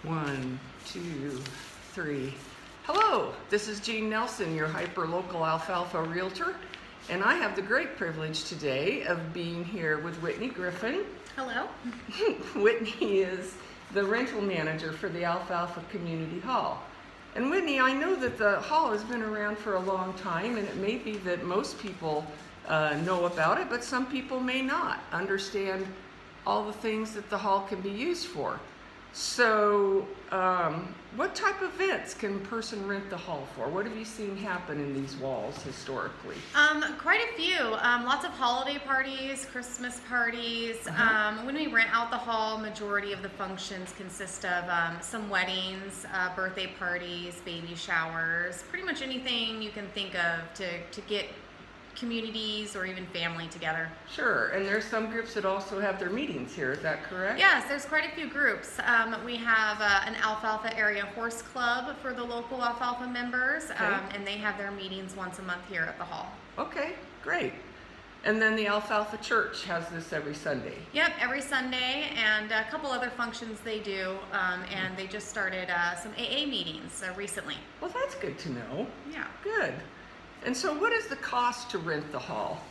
One, two, three. Hello, this is Jean Nelsen, your hyper-local Alfalfa realtor, and I have the great privilege today of being here with Whitney Griffin. Hello. Whitney is the rental manager for the Alfalfa Community Hall. And Whitney, I know that the hall has been around for a long time, and it may be that most people know about it, but some people may not understand all the things that the hall can be used for. So, what type of events can a person rent the hall for? What have you seen happen in these walls historically? Quite a few. Lots of holiday parties, Christmas parties. When we rent out the hall, majority of the functions consist of some weddings, birthday parties, baby showers, pretty much anything you can think of to get communities or even family together. Sure, and there's some groups that also have their meetings here, is that correct? Yes, there's quite a few groups. We have an Alfalfa Area Horse Club for the local Alfalfa members, and they have their meetings once a month here at the hall. Okay, great. And then the Alfalfa Church has this every Sunday. Yep, every Sunday, and a couple other functions they do, and they just started some AA meetings recently. Well, that's good to know. Yeah. Good. And so what is the cost to rent the hall?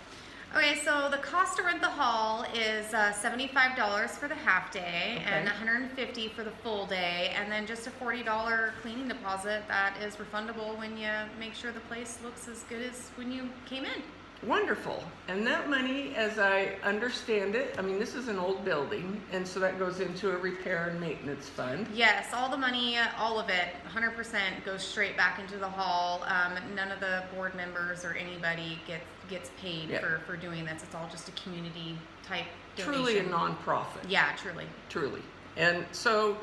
Okay, so the cost to rent the hall is $75 for the half day and $150 for the full day, and then just a $40 cleaning deposit that is refundable when you make sure the place looks as good as when you came in. Wonderful. And that money, as I understand it, I mean, this is an old building, and so that goes into a repair and maintenance fund. Yes, all the money, all of it, 100% goes straight back into the hall. None of the board members or anybody gets paid for doing this. It's all just a community type donation. Truly a nonprofit. Yeah, truly. Truly. And so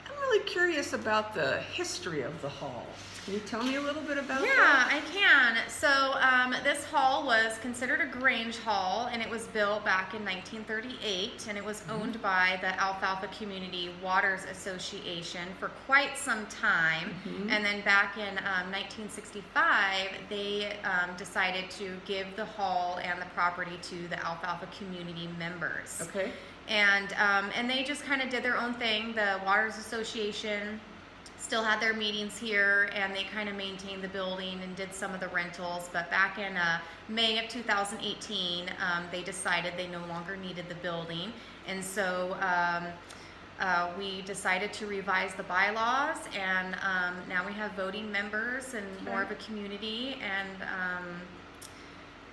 I'm really curious about the history of the hall. Can you tell me a little bit about that? Yeah, I can. So this hall was considered a Grange hall, and it was built back in 1938, and it was owned by the Alfalfa Community Waters Association for quite some time. And then back in 1965, they decided to give the hall and the property to the Alfalfa community members. Okay. And they just kind of did their own thing. The Waters Association still had their meetings here, and they kind of maintained the building and did some of the rentals. But back in May of 2018, they decided they no longer needed the building, and so we decided to revise the bylaws, and now we have voting members and more of a community,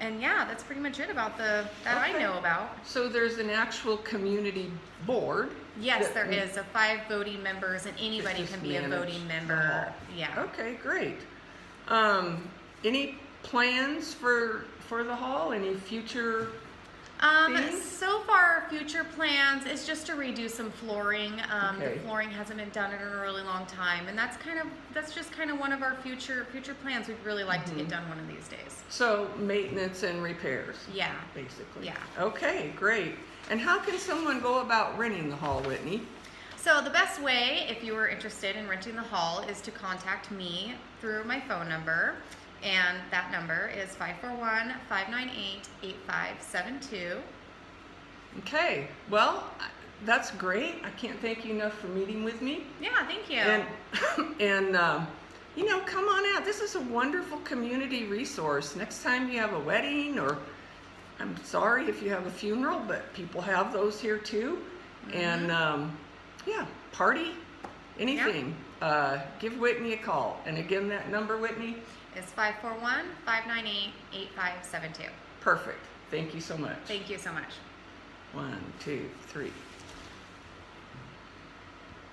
and yeah, that's pretty much it about that I know about. So there's an actual community board. Yes, there is. 5 voting members, and anybody can be a voting member. Yeah. Okay, great. Any plans for the hall? Any future things? So far, future plans is just to redo some flooring. The flooring hasn't been done in a really long time, and that's just kind of one of our future plans. We'd really like to get done one of these days. So maintenance and repairs. Yeah. Basically. Yeah. Okay, great. And how can someone go about renting the hall, Whitney? So the best way, if you were interested in renting the hall, is to contact me through my phone number. And that number is 541-598-8572. Okay, well, that's great. I can't thank you enough for meeting with me. Yeah, thank you. And you know, come on out. This is a wonderful community resource. Next time you have a wedding, or I'm sorry if you have a funeral, but people have those here too. And yeah, party, anything. Give Whitney a call. And again, that number, Whitney? Is 541-598-8572. Perfect. Thank you so much. Thank you so much. 1, 2, 3.